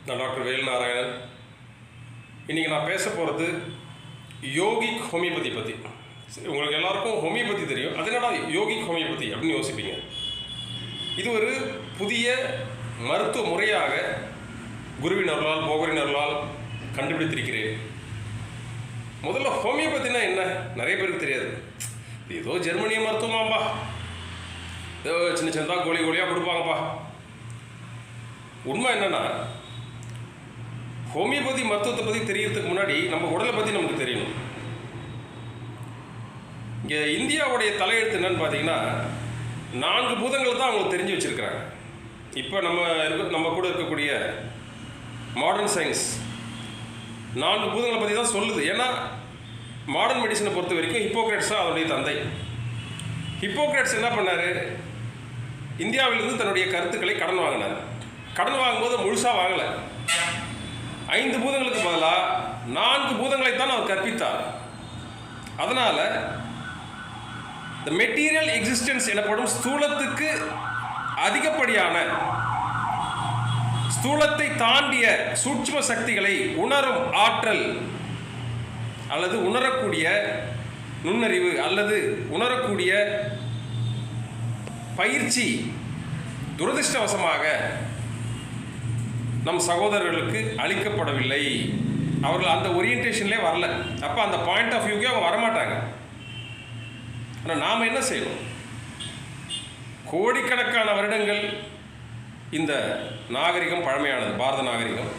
நான் டாக்டர் வேல்நாராயணன். இன்றைக்கி நான் பேச போகிறது யோகிக் ஹோமியோபதி பற்றி. உங்களுக்கு எல்லாருக்கும் ஹோமியோபதி தெரியும், அது என்னடா யோகிக் ஹோமியோபதி அப்படின்னு யோசிப்பீங்க. இது ஒரு புதிய மருத்துவ முறையாக குருவின் அருளால் போகரின் அருளால் கண்டுபிடித்திருக்கிறேன். முதல்ல ஹோமியோபதினா என்ன நிறைய பேருக்கு தெரியாது. ஏதோ ஜெர்மனிய மருத்துவமாம்பா, ஏதோ சின்ன சின்னதாக கோழியாக கொடுப்பாங்கப்பா. உண்மை என்னென்னா, ஹோமியோபதி மருத்துவத்தை பற்றி தெரியறதுக்கு முன்னாடி நம்ம உடலை பற்றி நமக்கு தெரியணும். இங்கே இந்தியாவுடைய தலையெழுத்து என்னன்னு பார்த்தீங்கன்னா, 4 பூதங்கள் தான் அவங்களுக்கு தெரிஞ்சு வச்சுருக்கிறாங்க. இப்போ நம்ம கூட இருக்கக்கூடிய மாடர்ன் சயின்ஸ் 4 பூதங்களை பற்றி தான் சொல்லுது. ஏன்னா மாடர்ன் மெடிசனை பொறுத்த வரைக்கும் ஹிப்போக்ரேட்ஸ் தான் அதனுடைய தந்தை. ஹிப்போக்ரேட்ஸ் என்ன பண்ணார், இந்தியாவிலிருந்து தன்னுடைய கருத்துக்களை கடன் வாங்கினார். கடன் வாங்கும்போது முழுசாக வாங்கலை. 5 பூதங்களுக்கு பதிலாக 4 பூதங்களைத்தான் அவர் கற்பித்தார். அதனால் த மெட்டீரியல் எக்ஸிஸ்டன்ஸ் எனப்படும் ஸ்தூலத்துக்கு அதிகப்படியான ஸ்தூலத்தை தாண்டிய சூட்சும சக்திகளை உணரும் ஆற்றல் அல்லது உணரக்கூடிய நுண்ணறிவு அல்லது உணரக்கூடிய பயிற்சி துரதிர்ஷ்டவசமாக நம் சகோதரர்களுக்கு அளிக்கப்படவில்லை. அவர்கள் அந்த ஓரியன்டேஷன்லேயே வரல. அப்போ அந்த பாயிண்ட் ஆஃப் வியூக்கே அவங்க வரமாட்டாங்க. ஆனால் நாம் என்ன செய்யணும்? கோடிக்கணக்கான வருடங்கள் இந்த நாகரிகம் பழமையானது, பாரத நாகரிகம்.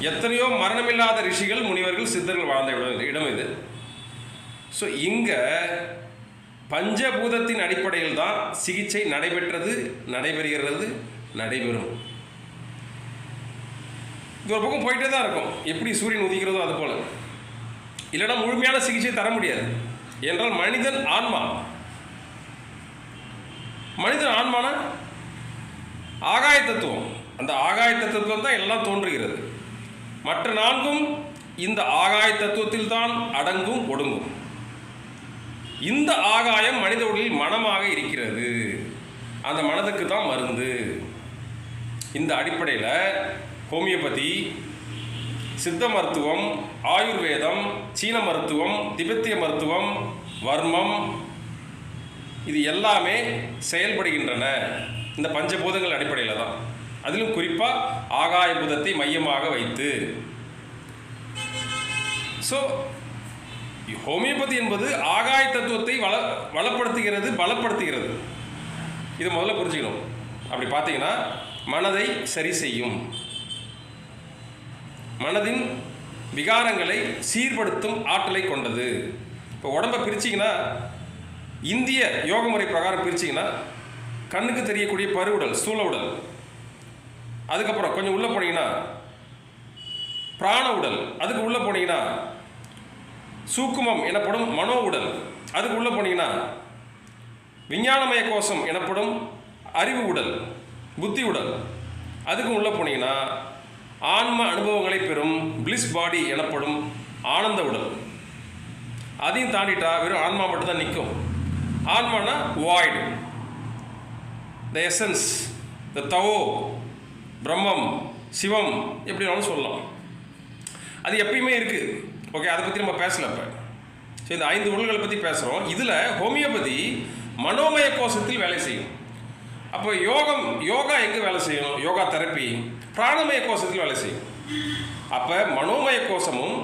எத்தனையோ மரணமில்லாத ரிஷிகள், முனிவர்கள், சித்தர்கள் வாழ்ந்த இடம் இது. ஸோ இங்கே பஞ்சபூதத்தின் அடிப்படையில் தான் சிகிச்சை நடைபெற்றது, நடைபெறுகிறது, நடைபெறும். இது ஒரு பக்கம் போயிட்டே தான் இருக்கும். எப்படி சூரியன் உதிக்கிறதோ அது போல். இல்லைன்னா முழுமையான சிகிச்சை தர முடியாது. என்றால் மனிதன் ஆன்மா. மனிதன் ஆன்மான ஆகாய தத்துவம். அந்த ஆகாய தத்துவம் தான் எல்லாம் தோன்றுகிறது. மற்ற 4ம் இந்த ஆகாய தத்துவத்தில் தான் அடங்கும், ஒடுங்கும். இந்த ஆகாயம் மனித உடலில் மனமாக இருக்கிறது. அந்த மனதுக்கு தான் மருந்து. இந்த அடிப்படையில் ஹோமியோபதி, சித்த மருத்துவம், ஆயுர்வேதம், சீன மருத்துவம், திபெத்திய மருத்துவம், வர்மம், இது எல்லாமே செயல்படுகின்றன இந்த பஞ்சபூதங்கள் அடிப்படையில் தான். அதிலும் குறிப்பாக ஆகாய பூதத்தை மையமாக வைத்து. ஸோ ஹோமியோபதி என்பது ஆகாய தத்துவத்தை வளப்படுத்துகிறது, பலப்படுத்துகிறது. இதை முதல்ல புரிஞ்சுக்கணும். அப்படி பார்த்தீங்கன்னா மனதை சரி செய்யும், மனதின் விகாரங்களை சீர்படுத்தும் ஆற்றலை கொண்டது. இப்போ உடம்பை பிரிச்சிங்கன்னா, இந்திய யோக முறை பிரகாரம் பிரிச்சிங்கன்னா, கண்ணுக்கு தெரியக்கூடிய பருவுடல், ஸ்தூல உடல். அதுக்கப்புறம் கொஞ்சம் உள்ளே போனீங்கன்னா பிராண உடல். அதுக்கு உள்ளே போனீங்கன்னா சூக்குமம் எனப்படும் மனோ உடல். அதுக்கு உள்ளே போனீங்கன்னா விஞ்ஞானமய கோஷம் எனப்படும் அறிவு உடல், புத்தி உடல். அதுக்கு உள்ளே போனீங்கன்னா ஆன்ம அனுபவங்களை பெறும் பிளிஸ் பாடி எனப்படும் ஆனந்த உடல். அதையும் தாண்டிட்டா வெறும் ஆன்மா மட்டும்தான் நிற்கும். ஆன்மானா வாய்டு, த எசன்ஸ், த தவோ, பிரம்மம், சிவம், எப்படினாலும் சொல்லலாம். அது எப்பயுமே இருக்குது. ஓகே, அதை பற்றி நம்ம பேசலை. இப்போ சரி, இந்த 5 உடல்களை பற்றி பேசுகிறோம். இதில் ஹோமியோபதி மனோமய கோஷத்தில் வேலை செய்யும். அப்போ யோகா எங்கே வேலை செய்யும்? யோகா தெரப்பி பிராணமய கோஷத்தில் வேலை செய்யும். அப்போ மனோமய கோஷமும்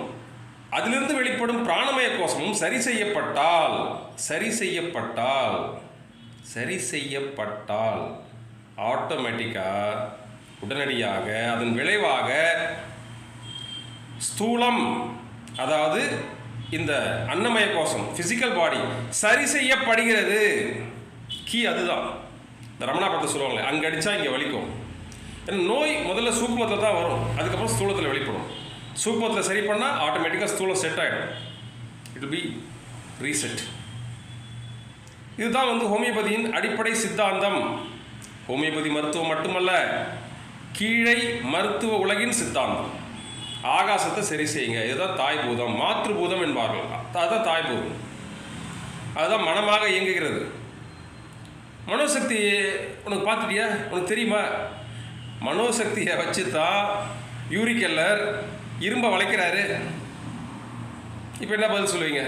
அதிலிருந்து வெளிப்படும் பிராணமய கோஷமும் சரி செய்யப்பட்டால் ஆட்டோமேட்டிக்காக உடனடியாக அதன் விளைவாக ஸ்தூலம், அதாவது இந்த அன்னமய கோஷம், ஃபிசிக்கல் பாடி சரி செய்யப்படுகிறது. அதுதான் இந்த ரமணாபத்தை சொல்லுவாங்களே, அங்கே அடித்தா இங்கே வலிக்கும். ஏன்னா நோய் முதல்ல சூக்குமத்தில் தான் வரும், அதுக்கப்புறம் ஸ்தூலத்தில் வெளிப்படும். சூக்குமத்தில் சரி பண்ணால் ஆட்டோமேட்டிக்காக ஸ்தூலம் செட் ஆகிடும். It will be reset. இதுதான் ஹோமியோபதியின் அடிப்படை சித்தாந்தம். ஹோமியோபதி மருத்துவம் மட்டுமல்ல, கீழே மருத்துவ உலகின் சித்தாந்தம். ஆகாசத்தை சரி செய்யுங்க, இதுதான் தாய்பூதம். மாத்ருபூதம் என்பார்கள், அதுதான் தாய்பூதம். அதுதான் மனமாக இயங்குகிறது. மனோசக்தி உனக்கு பார்த்துட்டியா? உனக்கு தெரியுமா? மனோசக்தியை வச்சு தான் யூரி கெல்லர் இரும்பை வளைக்கிறாரு. இப்போ என்ன பதில் சொல்லுவீங்க?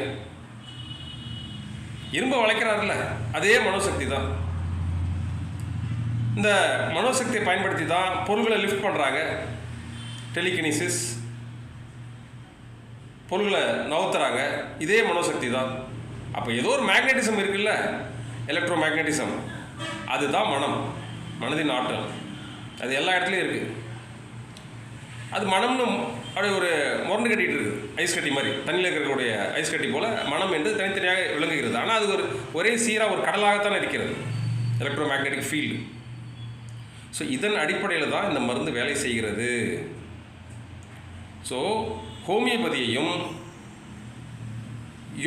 இரும்பை வளைக்கிறாருல்ல, அதே மனோசக்தி தான். இந்த மனோசக்தியை பயன்படுத்தி தான் பொருள்களை லிஃப்ட் பண்ணுறாங்க. டெலிகினிசிஸ், பொருள்களை நவுத்துறாங்க, இதே மனோசக்தி தான். அப்போ ஏதோ ஒரு மேக்னட்டிசம் இருக்குல்ல, எலக்ட்ரோ மேக்னட்டிசம், அதுதான் மனம், மனதின் ஆற்றல். அது எல்லா இடத்துலையும் இருக்குது. அது மனம்னு அப்படியே ஒரு முரண்டு கட்டிகிட்டு இருக்குது, ஐஸ் கட்டி மாதிரி, தண்ணியில் இருக்கக்கூடிய ஐஸ் கட்டி போல் மனம் என்று தனித்தனியாக விளங்குகிறது. ஆனால் அது ஒரே சீராக ஒரு கடலாகத்தான் இருக்கிறது, எலக்ட்ரோ மேக்னெட்டிக் ஃபீல்டு. ஸோ இதன் அடிப்படையில் தான் இந்த மருந்து வேலை செய்கிறது. ஸோ ஹோமியோபதியையும்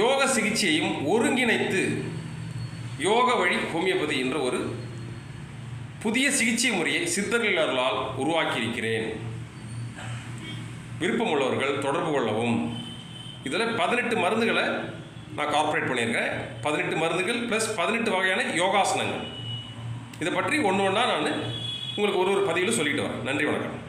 யோக சிகிச்சையையும் ஒருங்கிணைத்து யோக வழி ஹோமியோபதி என்ற ஒரு புதிய சிகிச்சை முறையை சித்தர்களால் உருவாக்கியிருக்கிறேன். விருப்பமுள்ளவர்கள் தொடர்பு கொள்ளவும். இதில் 18 மருந்துகளை நான் கார்ப்பரேட் பண்ணியிருக்கேன். 18 மருந்துகள் ப்ளஸ் 18 வகையான யோகாசனங்கள். இதை பற்றி ஒன்று ஒன்றா நான் உங்களுக்கு ஒரு பதிவில் சொல்லிட்டு வரேன். நன்றி, வணக்கம்.